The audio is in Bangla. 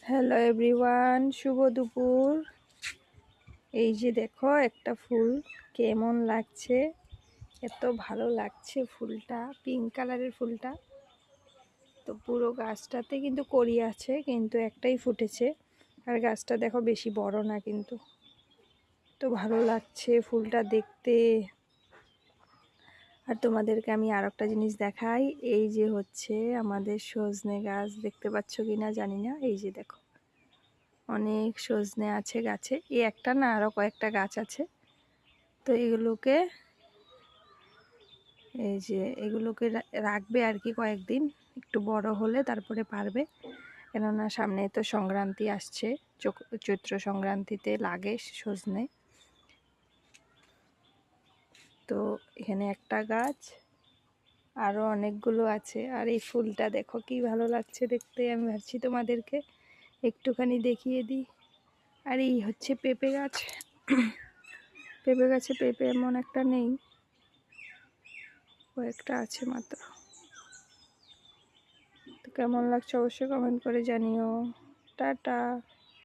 হ্যালো এভরিওয়ান, শুভ দুপুর। এই যে দেখো একটা ফুল কেমন লাগছে, এত ভালো লাগছে ফুলটা, পিঙ্ক কালারের ফুলটা। তো পুরো গাছটাতে কিন্তু কড়ি আছে, কিন্তু একটাই ফুটেছে। আর গাছটা দেখো বেশি বড় না, কিন্তু তো ভালো লাগছে ফুলটা দেখতে। আর তোমাদেরকে আমি আর একটা জিনিস দেখাই। এই যে হচ্ছে আমাদের সজনে গাছ, দেখতে পাচ্ছ কিনা জানি না। এই যে দেখো অনেক সজনে আছে গাছে, এই একটা না আরও কয়েকটা গাছ আছে। তো এগুলোকে রাখবে আর কি কয়েকদিন, একটু বড় হলে তারপরে পারবে। কেননা সামনে তো সংক্রান্তি আসছে, চৈত্র সংক্রান্তিতে লাগে সজনে। তো এখানে একটা গাছ, আরও অনেকগুলো আছে। আর এই ফুলটা দেখো কি ভালো লাগছে দেখতে, আমি ভাবছি তোমাদেরকে একটুখানি দেখিয়ে দিই। আর এই হচ্ছে পেঁপে গাছ। পেঁপে গাছে পেঁপে এমন একটা নেই, কয়েকটা আছে মাত্র। তো কেমন লাগছে অবশ্যই কমেন্ট করে জানিও। টাটা।